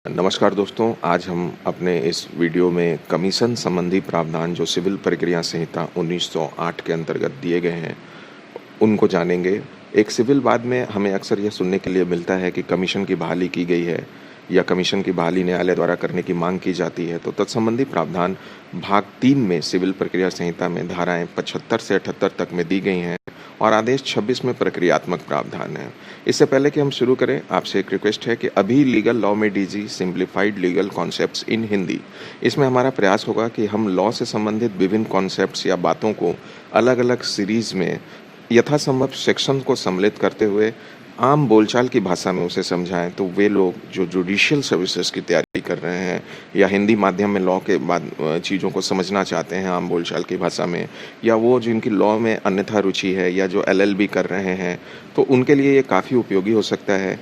नमस्कार दोस्तों, आज हम अपने इस वीडियो में कमीशन संबंधी प्रावधान जो सिविल प्रक्रिया संहिता 1908 के अंतर्गत दिए गए हैं, उनको जानेंगे। एक सिविल वाद में हमें अक्सर यह सुनने के लिए मिलता है कि कमीशन की बहाली की गई है या कमीशन की बहाली न्यायालय द्वारा करने की मांग की जाती है। तो तत्संबंधी प्रावधान भाग 3 में सिविल प्रक्रिया संहिता में धाराएं 75 से 78 तक में दी गई हैं और आदेश 26 में प्रक्रियात्मक प्रावधान है। इससे पहले कि हम शुरू करें, आपसे एक रिक्वेस्ट है कि अभी लीगल लॉ में डीजी सिंप्लीफाइड लीगल कॉन्सेप्ट्स इन हिंदी, इसमें हमारा प्रयास होगा कि हम लॉ से संबंधित विभिन्न कॉन्सेप्ट्स या बातों को अलग अलग सीरीज में यथासंभव सेक्शन को सम्मिलित करते हुए आम बोलचाल की भाषा में उसे समझाएं। तो वे लोग जो जुडिशियल सर्विसेज की तैयारी कर रहे हैं या हिंदी माध्यम में लॉ के बाद चीज़ों को समझना चाहते हैं आम बोलचाल की भाषा में, या वो जिनकी लॉ में अन्यथा रुचि है या जो LLB कर रहे हैं, तो उनके लिए ये काफ़ी उपयोगी हो सकता है।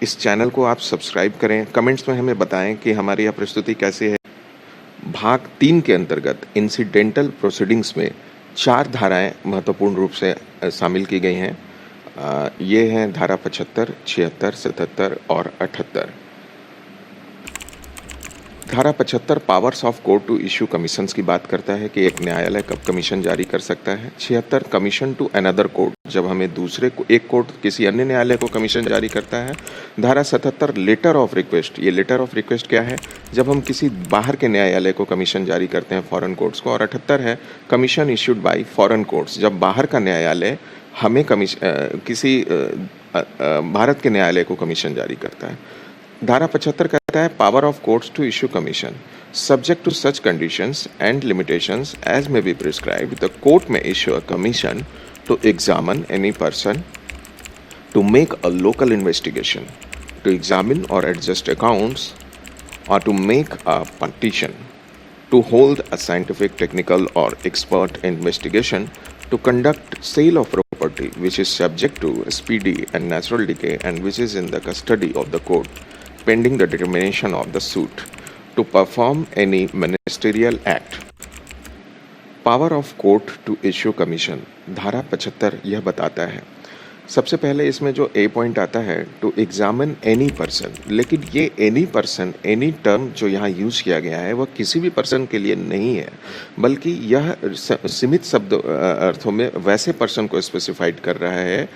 इस चैनल को आप सब्सक्राइब करें, कमेंट्स में हमें बताएं कि हमारी यह प्रस्तुति कैसी है। भाग 3 के अंतर्गत इंसिडेंटल प्रोसीडिंग्स में 4 धाराएं महत्वपूर्ण रूप से शामिल की गई हैं। ये हैं धारा 75, 76, 77 और 78। धारा 75 powers of court to issue commissions की बात करता है कि एक न्यायालय कब कमीशन जारी कर सकता है। 76 कमीशन टू अनदर कोर्ट, जब हमें एक कोर्ट किसी अन्य न्यायालय को कमीशन जारी करता है। धारा 77 लेटर ऑफ रिक्वेस्ट, ये लेटर ऑफ रिक्वेस्ट क्या है, जब हम किसी बाहर के न्यायालय को कमीशन जारी करते हैं फॉरेन कोर्ट्स को। और 78 है commission issued by foreign courts, जब बाहर का न्यायालय हमें किसी भारत के न्यायालय को कमीशन जारी करता है। धारा 75 कहता है power of courts to issue commission subject to such conditions and limitations as may be prescribed the court में issue a commission to examine any person, to make a local investigation, to examine और adjust accounts, or to make a petition, to hold a scientific, technical or expert investigation, to conduct sale of property which is subject to speedy and natural decay and which is in the custody of the court pending the determination of the suit, to perform any ministerial act. Power of court to issue commission, धारा 75 यह बताता है। सबसे पहले इसमें जो ए point आता है टू एग्जामिन एनी पर्सन, लेकिन ये एनी पर्सन, एनी टर्म जो यहाँ यूज किया गया है वह किसी भी पर्सन के लिए नहीं है, बल्कि यह सीमित शब्द अर्थों में वैसे पर्सन को स्पेसिफाइड कर रहा है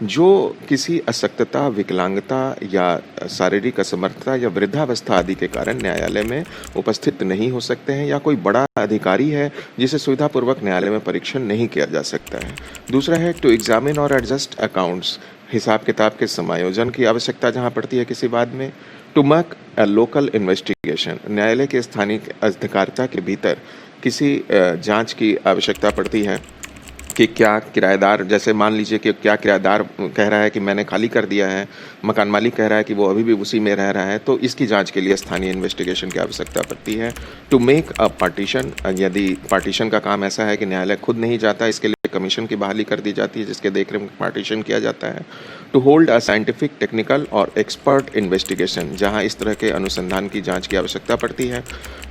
जो किसी अशक्तता, विकलांगता या शारीरिक असमर्थता या वृद्धावस्था आदि के कारण न्यायालय में उपस्थित नहीं हो सकते हैं, या कोई बड़ा अधिकारी है जिसे सुविधापूर्वक न्यायालय में परीक्षण नहीं किया जा सकता है। दूसरा है टू एग्जामिन और एडजस्ट अकाउंट्स, हिसाब किताब के समायोजन की आवश्यकता जहाँ पड़ती है किसी बात में। To make a local investigation, न्यायालय के स्थानीय अधिकारिता के भीतर किसी जांच की आवश्यकता पड़ती है कि क्या किराएदार, जैसे मान लीजिए कि क्या किराएदार कह रहा है कि मैंने खाली कर दिया है, मकान मालिक कह रहा है कि वो अभी भी उसी में रह रहा है, तो इसकी जांच के लिए स्थानीय इन्वेस्टिगेशन की आवश्यकता पड़ती है। टू मेक अ पार्टीशन, यदि पार्टीशन का काम ऐसा है कि न्यायालय खुद नहीं जाता, इसके लिए कमीशन की बहाली कर दी जाती है जिसके देखरेख में पार्टीशन किया जाता है। To hold a scientific, technical और एक्सपर्ट इन्वेस्टिगेशन, जहां इस तरह के अनुसंधान की जांच की आवश्यकता पड़ती है।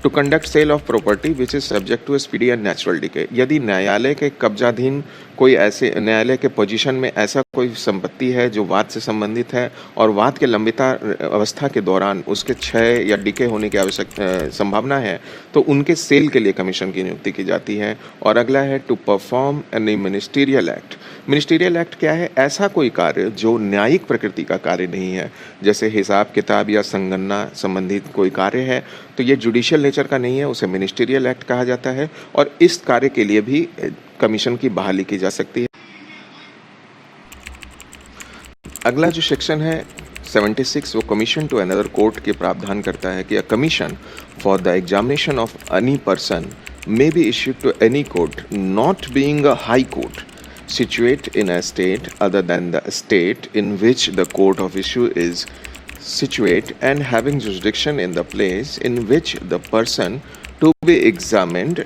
To conduct sale of property which is subject to speedy and natural decay, यदि न्यायालय के कब्जाधीन कोई ऐसे न्यायालय के पोजीशन में ऐसा कोई संपत्ति है जो वाद से संबंधित है और वाद के लंबिता अवस्था के दौरान उसके क्षय या डिके होने की आवश्यक संभावना है, तो उनके सेल के लिए कमीशन की नियुक्ति की जाती है। और अगला है to perform any ministerial act. Ministerial act क्या है, ऐसा कोई कार्य जो न्यायिक प्रकृति का कार्य नहीं है, जैसे हिसाब किताब या संगणना संबंधित कोई कार्य है, तो ये जुडिशियल नेचर का नहीं है, उसे मिनिस्टीरियल एक्ट कहा जाता है और इस कार्य के लिए भी कमीशन की बहाली की जा सकती है। अगला जो सेक्शन है 76, वो कमीशन टू अनदर कोर्ट के प्रावधान करता है कि a commission for the examination of any person may be issued to any court not being a high court situate in a state other than the state in which the court of issue is situate and having jurisdiction in the place in which the person to be examined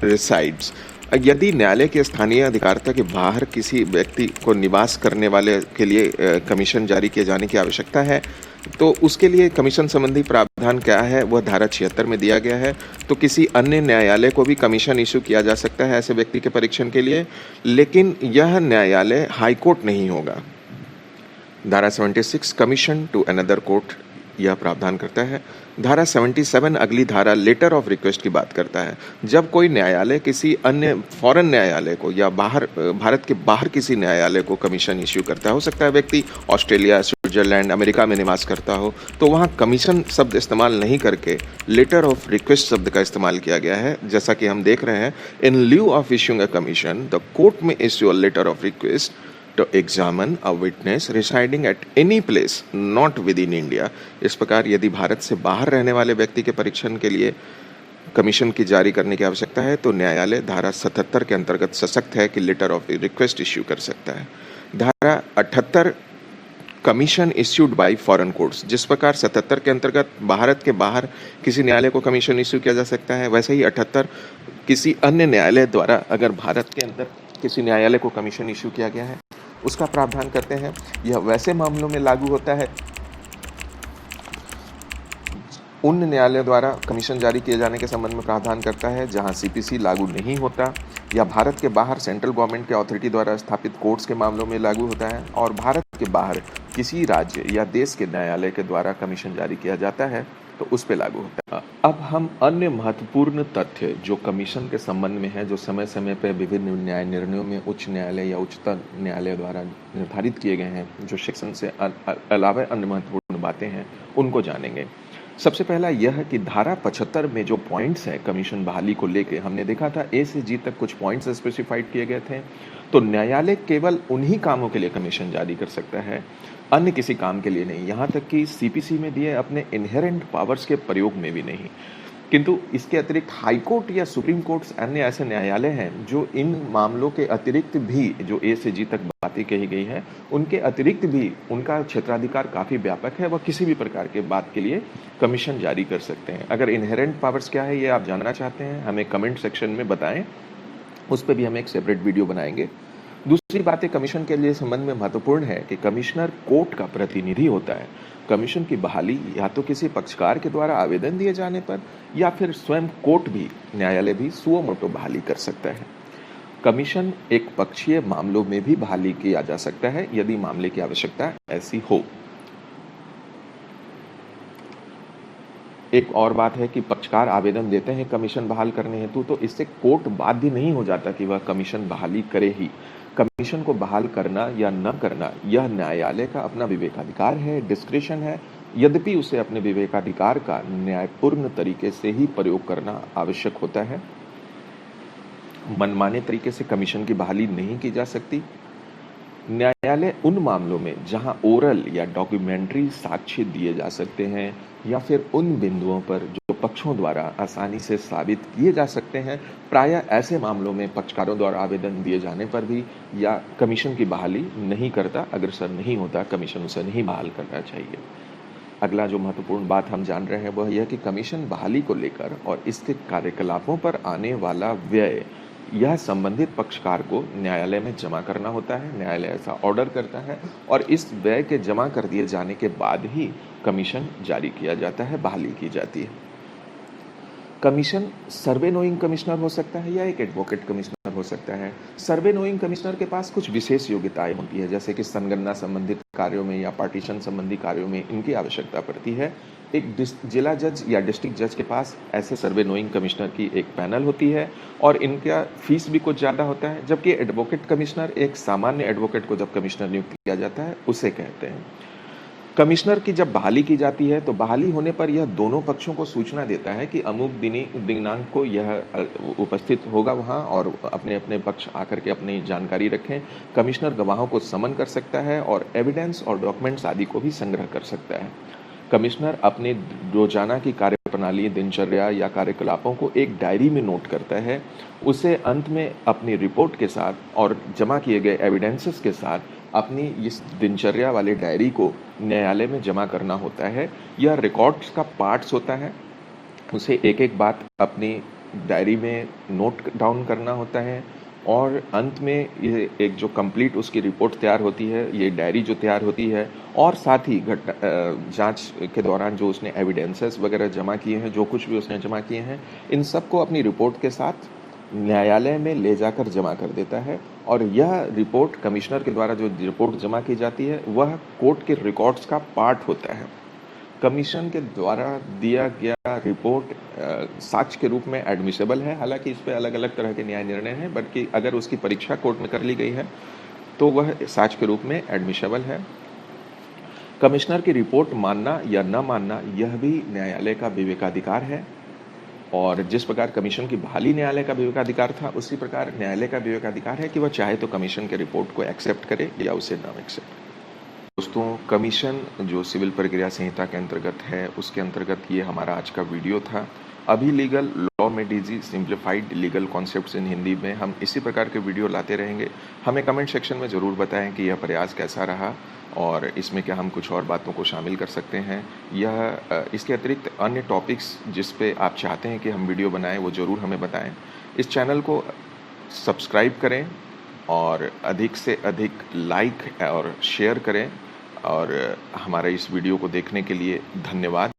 resides. यदि न्यायालय के स्थानीय अधिकारिता के बाहर किसी व्यक्ति को निवास करने वाले के लिए कमीशन जारी किए जाने की आवश्यकता है, तो उसके लिए कमीशन संबंधी प्रावधान क्या है, वह धारा 76 में दिया गया है। तो किसी अन्य न्यायालय को भी कमीशन इशू किया जा सकता है ऐसे व्यक्ति के परीक्षण के लिए, लेकिन यह न्यायालय हाई कोर्ट नहीं होगा। धारा 76 कमीशन टू अनदर कोर्ट यह प्रावधान करता है। धारा 77 अगली धारा लेटर ऑफ रिक्वेस्ट की बात करता है। जब कोई न्यायालय किसी अन्य फॉरेन न्यायालय को या भारत के बाहर किसी न्यायालय को कमीशन इश्यू करता है, हो सकता है व्यक्ति ऑस्ट्रेलिया, स्विट्जरलैंड, अमेरिका में निवास करता हो, तो वहाँ कमीशन शब्द इस्तेमाल नहीं करके लेटर ऑफ रिक्वेस्ट शब्द का इस्तेमाल किया गया है। जैसा कि हम देख रहे हैं, in lieu of issuing a commission the court में issue a letter of request to examine a witness residing at any place not within India। इस प्रकार यदि भारत से बाहर रहने वाले व्यक्ति के परीक्षण के लिए कमीशन की जारी करने की आवश्यकता है तो न्यायालय धारा 77 के अंतर्गत सशक्त है कि लेटर ऑफ रिक्वेस्ट इश्यू कर सकता है। धारा 78 commission issued by foreign courts, जिस प्रकार 77 के अंतर्गत भारत के बाहर किसी न्यायालय को कमीशन इश्यू किया जा सकता है, वैसे ही 78 किसी अन्य न्यायालय द्वारा अगर भारत के अंदर किसी न्यायालय को कमीशन इश्यू किया गया है उसका प्रावधान करते हैं। यह वैसे मामलों में लागू होता है उन न्यायालय द्वारा कमीशन जारी किए जाने के संबंध में प्रावधान करता है जहां सीपीसी लागू नहीं होता, या भारत के बाहर सेंट्रल गवर्नमेंट के अथॉरिटी द्वारा स्थापित कोर्ट्स के मामलों में लागू होता है, और भारत के बाहर किसी राज्य या देश के न्यायालय के द्वारा कमीशन जारी किया जाता है तो उस पर लागू होता है। अब हम अन्य महत्वपूर्ण तथ्य जो कमीशन के संबंध में है, जो समय समय पर विभिन्न न्याय निर्णयों में उच्च न्यायालय या उच्चतम न्यायालय द्वारा निर्धारित किए गए हैं, जो सेक्शन से अलावा अन्य महत्वपूर्ण बातें हैं, उनको जानेंगे। सबसे पहला यह है कि धारा 75 में जो पॉइंट्स हैं कमीशन बहाली को लेके, हमने देखा था ए से जी तक कुछ पॉइंट्स स्पेसिफाइड किए गए थे। तो न्यायालय केवल उन्हीं कामों के लिए कमीशन जारी कर सकता है, अन्य किसी काम के लिए नहीं, यहाँ तक कि सीपीसी में दिए अपने इनहेरेंट पावर्स के प्रयोग में भी नहीं। किंतु इसके अतिरिक्त हाई कोर्ट या सुप्रीम कोर्ट अन्य ऐसे न्यायालय हैं जो इन मामलों के अतिरिक्त भी, जो ए से जी तक बातें कही गई है, उनके अतिरिक्त भी उनका क्षेत्राधिकार काफ़ी व्यापक है, वह किसी भी प्रकार के बात के लिए कमीशन जारी कर सकते हैं। अगर इनहेरेंट पावर्स क्या है ये आप जानना चाहते हैं, हमें कमेंट सेक्शन में बताएं, उस पर भी हम एक सेपरेट वीडियो बनाएंगे। दूसरी बात कमीशन के लिए संबंध में महत्वपूर्ण है कि कमिश्नर कोर्ट का प्रतिनिधि होता है। कमीशन की बहाली या तो किसी पक्षकार के द्वारा आवेदन दिए जाने पर या फिर स्वयं कोर्ट भी, न्यायालय भी सुओ मोटो बहाली कर सकता है। कमीशन एक पक्षीय मामलों में भी बहाली किया जा सकता है यदि मामले की आवश्यकता ऐसी हो। एक और बात है कि पक्षकार आवेदन देते हैं कमीशन बहाल करने हेतु, तो इससे कोर्ट बाध्य नहीं हो जाता कि वह कमीशन बहाली करे ही। कमीशन को बहाल करना या न करना यह न्यायालय का अपना विवेकाधिकार है, डिस्क्रिशन है, यद्यपि उसे अपने विवेकाधिकार का न्यायपूर्ण तरीके से ही प्रयोग करना आवश्यक होता है। मनमाने तरीके से कमीशन की बहाली नहीं की जा सकती। न्यायालय उन मामलों में जहां ओरल या डॉक्यूमेंट्री साक्ष्य दिए जा सकते हैं या फिर उन बिंदुओं पर जो पक्षों द्वारा आसानी से साबित किए जा सकते हैं, प्रायः ऐसे मामलों में पक्षकारों द्वारा आवेदन दिए जाने पर भी या कमीशन की बहाली नहीं करता, अग्रसर नहीं होता, कमीशन उसे नहीं बहाल करना चाहिए। अगला जो महत्वपूर्ण बात हम जान रहे हैं वह यह कि कमीशन बहाली को लेकर और इसके कार्यकलापों पर आने वाला व्यय यह संबंधित पक्षकार को न्यायालय में जमा करना होता है। न्यायालय ऐसा ऑर्डर करता है और इस व्यय के जमा कर दिए जाने के बाद ही कमीशन जारी किया जाता है, बहाली की जाती है। कमीशन सर्वे नोइंग कमिश्नर हो सकता है या एक एडवोकेट कमिश्नर हो सकता है। सर्वे नोइंग कमिश्नर के पास कुछ विशेष योग्यताएं होती है, जैसे कि संगणना संबंधित कार्यों में या पार्टीशन संबंधी कार्यों में इनकी आवश्यकता पड़ती है। एक जिला जज या डिस्ट्रिक्ट जज के पास ऐसे सर्वे नोइंग कमिश्नर की एक पैनल होती है और इनका फीस भी कुछ ज़्यादा होता है, जबकि एडवोकेट कमिश्नर एक सामान्य एडवोकेट को जब कमिश्नर नियुक्त किया जाता है उसे कहते हैं। कमिश्नर की जब बहाली की जाती है तो बहाली होने पर यह दोनों पक्षों को सूचना देता है कि अमुक दिनांक को यह उपस्थित होगा वहां और अपने अपने पक्ष आकर के अपनी जानकारी रखें। कमिश्नर गवाहों को समन कर सकता है और एविडेंस और डॉक्यूमेंट्स आदि को भी संग्रह कर सकता है। कमिश्नर अपने रोजाना की कार्यप्रणाली, दिनचर्या या कार्यकलापों को एक डायरी में नोट करता है। उसे अंत में अपनी रिपोर्ट के साथ और जमा किए गए एविडेंसेस के साथ अपनी इस दिनचर्या वाले डायरी को न्यायालय में जमा करना होता है। यह रिकॉर्ड्स का पार्ट्स होता है, उसे एक एक बात अपनी डायरी में नोट डाउन करना होता है और अंत में ये एक जो कंप्लीट उसकी रिपोर्ट तैयार होती है, ये डायरी जो तैयार होती है, और साथ ही जांच के दौरान जो उसने एविडेंसेस वगैरह जमा किए हैं, जो कुछ भी उसने जमा किए हैं, इन सब को अपनी रिपोर्ट के साथ न्यायालय में ले जाकर जमा कर देता है। और यह रिपोर्ट कमिश्नर के द्वारा जो रिपोर्ट जमा की जाती है वह कोर्ट के रिकॉर्ड्स का पार्ट होता है। कमीशन के द्वारा दिया गया रिपोर्ट साक्ष्य के रूप में एडमिसेबल है। हालांकि इस पे अलग-अलग तरह के न्याय निर्णय हैं, बल्कि अगर उसकी परीक्षा कोर्ट में कर ली गई है तो वह साक्ष्य के रूप में एडमिसेबल है। कमिश्नर की रिपोर्ट मानना या न मानना यह भी न्यायालय का विवेकाधिकार है, और जिस प्रकार कमीशन की बहाली न्यायालय का विवेकाधिकार था, उसी प्रकार न्यायालय का विवेकाधिकार है कि वह चाहे तो कमीशन के रिपोर्ट को एक्सेप्ट करे या उसे न एक्सेप्ट करे। दोस्तों, कमीशन जो सिविल प्रक्रिया संहिता के अंतर्गत है, उसके अंतर्गत ये हमारा आज का वीडियो था। अभी लीगल लॉ में डीजी सिंप्लीफाइड लीगल कॉन्सेप्ट्स इन हिंदी में हम इसी प्रकार के वीडियो लाते रहेंगे। हमें कमेंट सेक्शन में ज़रूर बताएं कि यह प्रयास कैसा रहा और इसमें क्या हम कुछ और बातों को शामिल कर सकते हैं। इसके अतिरिक्त अन्य टॉपिक्स जिस पे आप चाहते हैं कि हम वीडियो बनाएं, वो ज़रूर हमें बताएं। इस चैनल को सब्सक्राइब करें और अधिक से अधिक लाइक और शेयर करें, और हमारे इस वीडियो को देखने के लिए धन्यवाद।